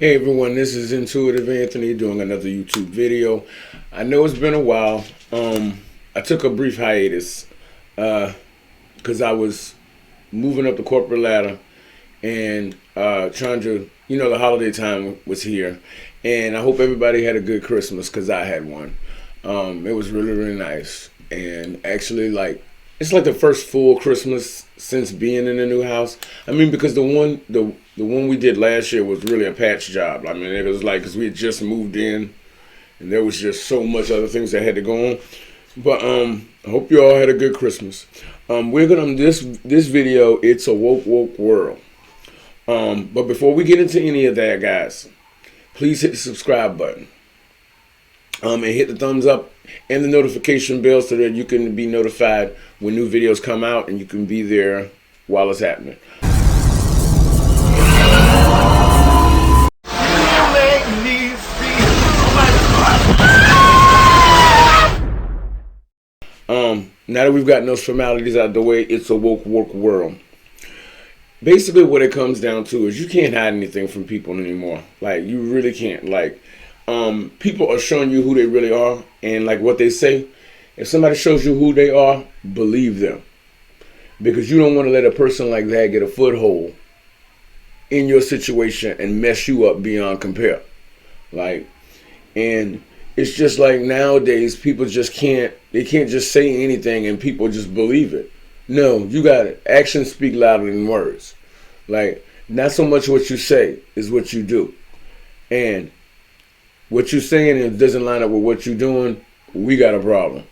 Hey everyone, this is Intuitive Anthony doing another YouTube video. I know it's been a while. I took a brief hiatus because I was moving up the corporate ladder and trying to, the holiday time was here. And I hope everybody had a good Christmas because I had one. It was really, really nice. And actually, it's like the first full Christmas since being in the new house. I mean, because the one we did last year was really a patch job. I mean, it was like, because we had just moved in and there was just so much other things that had to go on. But I hope you all had a good Christmas. We're gonna this video, it's a woke world. But before we get into any of that, guys, please hit the subscribe button. And hit the thumbs up and the notification bell so that you can be notified when new videos come out and you can be there while it's happening. Now that we've gotten those formalities out of the way, it's a woke world. Basically what it comes down to is you can't hide anything from people anymore. Like, you really can't. Like, people are showing you who they really are, and like what they say, if somebody shows you who they are, believe them, because you don't want to let a person like that get a foothold in your situation and mess you up beyond compare. And it's just like nowadays people just can't just say anything and people just believe it. No, you got it. Actions speak louder than words. Like, not so much what you say is what you do, and what you're saying and it doesn't line up with what you're doing, we got a problem.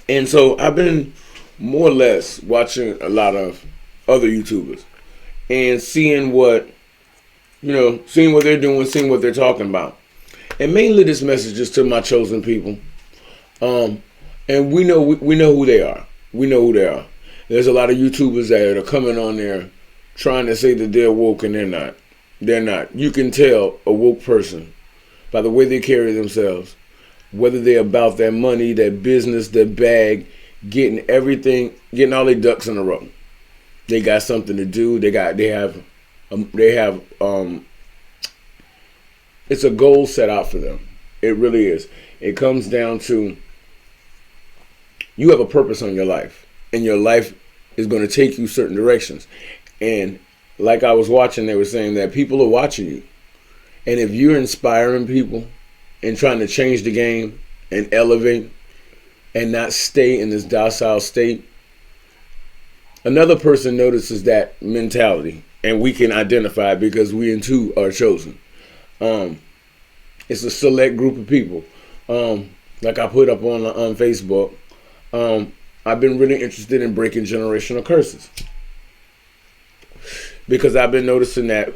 And so I've been more or less watching a lot of other YouTubers and seeing what they're doing, seeing what they're talking about. And mainly this message is to my chosen people. And we know who they are. We know who they are. There's a lot of YouTubers that are coming on there trying to say that they're woke, and they're not. They're not. You can tell a woke person by the way they carry themselves, whether they're about their money, their business, their bag, getting all their ducks in a row. They got something to do. They have it's a goal set out for them. It really is. It comes down to, you have a purpose on your life, and your life is going to take you certain directions. And like I was watching, they were saying that people are watching you. And if you're inspiring people and trying to change the game and elevate and not stay in this docile state, another person notices that mentality, and we can identify it because we too are chosen. It's a select group of people. Like I put up on Facebook, I've been really interested in breaking generational curses, because I've been noticing that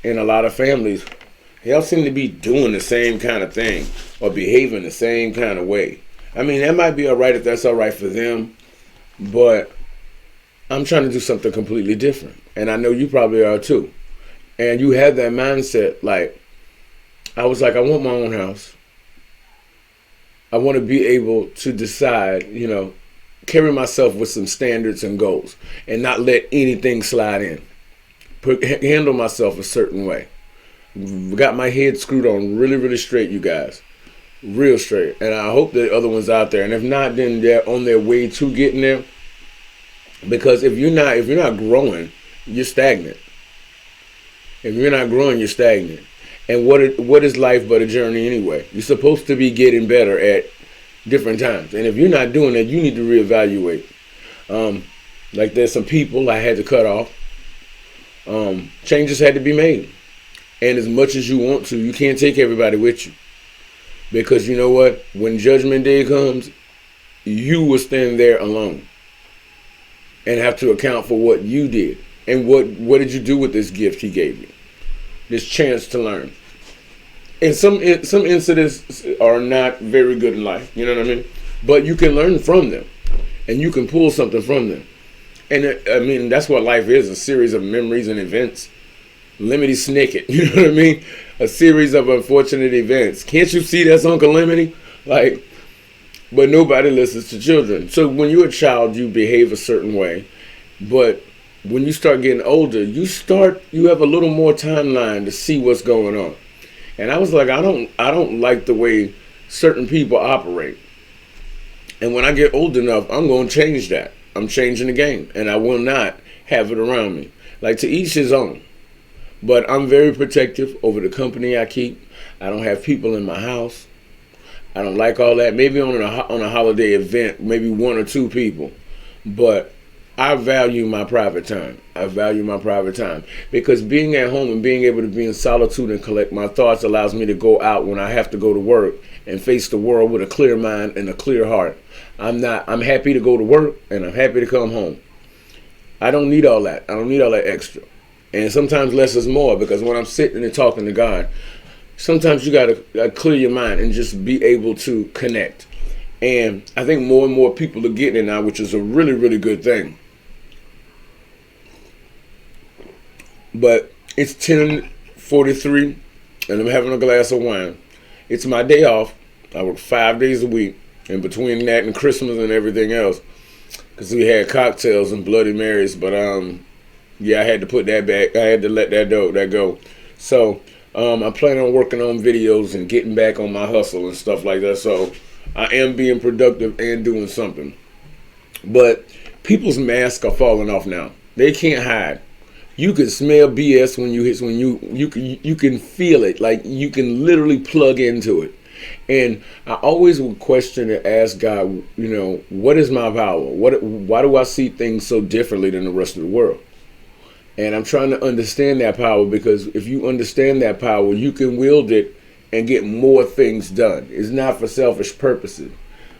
in a lot of families, they all seem to be doing the same kind of thing or behaving the same kind of way. I mean, that might be all right if that's all right for them, but I'm trying to do something completely different. And I know you probably are too. And you have that mindset. Like, I was like, I want my own house. I want to be able to decide, carry myself with some standards and goals and not let anything slide in. Handle myself a certain way. Got my head screwed on really, really straight, you guys. Real straight. And I hope the other ones out there. And if not, then they're on their way to getting there. Because if you're not growing, you're stagnant. If you're not growing, you're stagnant. And what is life but a journey anyway? You're supposed to be getting better at different times. And if you're not doing that, you need to reevaluate. Like, there's some people I had to cut off. Changes had to be made. And as much as you want to, you can't take everybody with you. Because you know what? When Judgment Day comes, you will stand there alone and have to account for what you did. And what did you do with this gift he gave you? This chance to learn. And some incidents are not very good in life, you know what I mean? But you can learn from them, and you can pull something from them. And I mean, that's what life is, a series of memories and events. Lemony Snicket, you know what I mean? A series of unfortunate events. Can't you see that's Uncle Lemony? But nobody listens to children. So when you're a child, you behave a certain way. But when you start getting older, you have a little more timeline to see what's going on. And I was like, I don't like the way certain people operate. And when I get old enough, I'm going to change that. I'm changing the game, and I will not have it around me. Like, to each his own. But I'm very protective over the company I keep. I don't have people in my house. I don't like all that. Maybe on a holiday event, maybe 1 or 2 people. But I value my private time. I value my private time. Because being at home and being able to be in solitude and collect my thoughts allows me to go out when I have to go to work and face the world with a clear mind and a clear heart. I'm happy to go to work and I'm happy to come home. I don't need all that. I don't need all that extra. And sometimes less is more, because when I'm sitting and talking to God, sometimes you got to clear your mind and just be able to connect. And I think more and more people are getting it now, which is a really, really good thing. But it's 10:43 and I'm having a glass of wine. It's my day off. I work 5 days a week. And between that and Christmas and everything else, because we had cocktails and Bloody Marys, but yeah, I had to put that back. I had to let that go. So I plan on working on videos and getting back on my hustle and stuff like that. So I am being productive and doing something. But people's masks are falling off now. They can't hide. You can smell BS when you can feel it. Like, you can literally plug into it. And I always would question and ask God, what is my power? Why do I see things so differently than the rest of the world? And I'm trying to understand that power, because if you understand that power, you can wield it and get more things done. It's not for selfish purposes,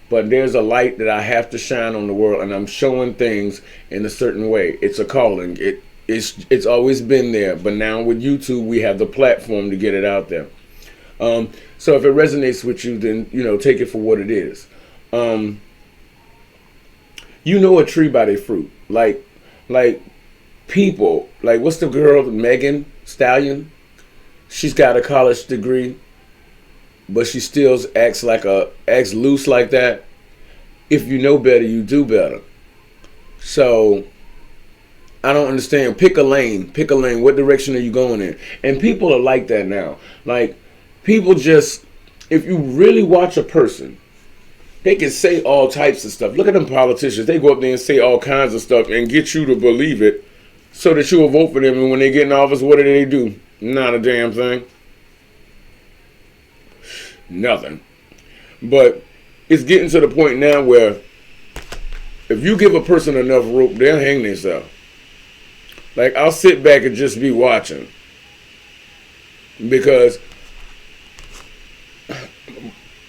but there's a light that I have to shine on the world, and I'm showing things in a certain way. It's a calling. It's always been there, but now with YouTube, we have the platform to get it out there. So if it resonates with you, then, take it for what it is. You know a tree by their fruit. Like people, like, what's the girl, Megan Stallion? She's got a college degree, but she still acts loose like that. If you know better, you do better. So I don't understand. Pick a lane. What direction are you going in? And people are like that now. Like, people just, if you really watch a person, they can say all types of stuff. Look at them politicians. They go up there and say all kinds of stuff and get you to believe it so that you will vote for them. And when they get in office, what do? Not a damn thing. Nothing. But it's getting to the point now where if you give a person enough rope, they'll hang themselves. Like, I'll sit back and just be watching. Because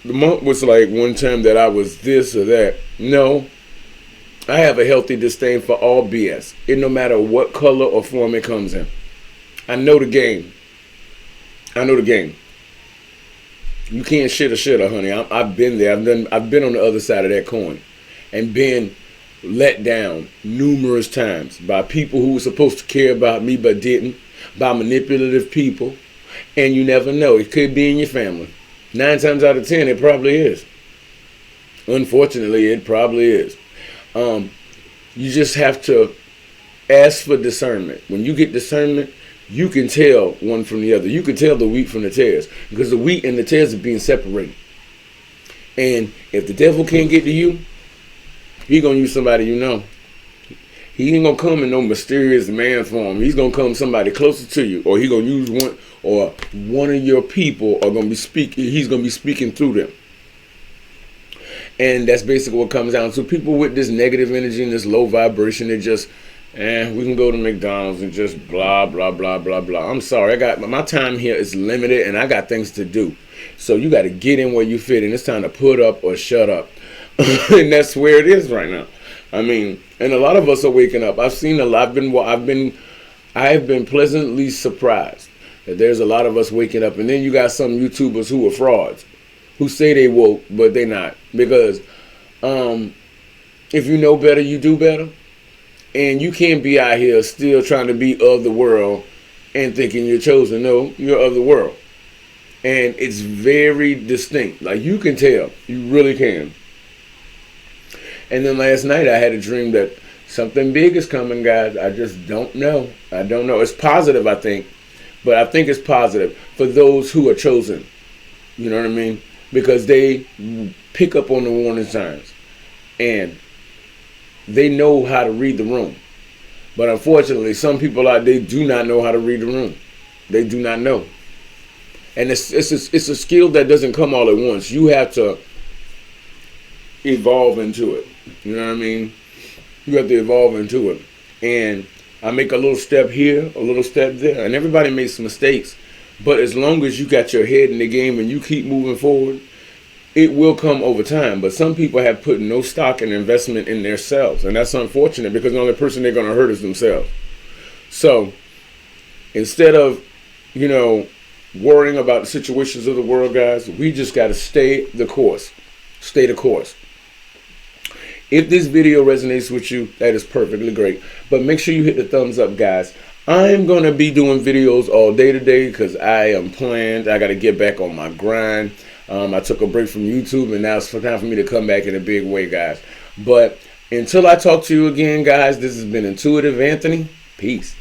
the monk was like, one time that I was this or that. No, I have a healthy disdain for all BS. It no matter what color or form it comes in. I know the game. You can't shit a shitter, honey. I've been there. I've been on the other side of that coin, and been let down numerous times by people who were supposed to care about me but didn't, by manipulative people. And you never know. It could be in your family. 9 times out of 10, it probably is. Unfortunately, it probably is. You just have to ask for discernment. When you get discernment, you can tell one from the other. You can tell the wheat from the tares, because the wheat and the tares are being separated. And if the devil can't get to you, he's going to use somebody you know. He ain't going to come in no mysterious man form. He's going to come somebody closer to you, or he's going to use one of your people are going to be speaking. He's going to be speaking through them. And that's basically what comes down to. People with this negative energy and this low vibration, they just, we can go to McDonald's and just blah, blah, blah, blah, blah. I'm sorry. My time here is limited, and I got things to do. So you got to get in where you fit in. It's time to put up or shut up. And that's where it is right now. I mean, and a lot of us are waking up. I've seen a lot. I have been pleasantly surprised that there's a lot of us waking up. And then you got some YouTubers who are frauds, who say they woke, but they not. Because if you know better, you do better. And you can't be out here still trying to be of the world and thinking you're chosen. No, you're of the world. And it's very distinct. Like, you can tell. You really can. And then last night I had a dream that Something big is coming, guys. I just don't know. I don't know. It's positive, I think. But I think it's positive for those who are chosen. You know what I mean? Because they pick up on the warning signs. And they know how to read the room. But unfortunately, some people out there do not know how to read the room. They do not know. And it's a skill that doesn't come all at once. You have to evolve into it. You know what I mean? You have to evolve into it. And I make a little step here, a little step there. And everybody makes mistakes. But as long as you got your head in the game and you keep moving forward, it will come over time. But some people have put no stock and investment in themselves. And that's unfortunate because the only person they're going to hurt is themselves. So instead of, you know, worrying about the situations of the world, guys, we just got to stay the course. Stay the course. If this video resonates with you, that is perfectly great. But make sure you hit the thumbs up, guys. I'm going to be doing videos all day today because I am planned. I got to get back on my grind. I took a break from YouTube, and now it's time for me to come back in a big way, guys. But until I talk to you again, guys, this has been Intuitive Anthony. Peace.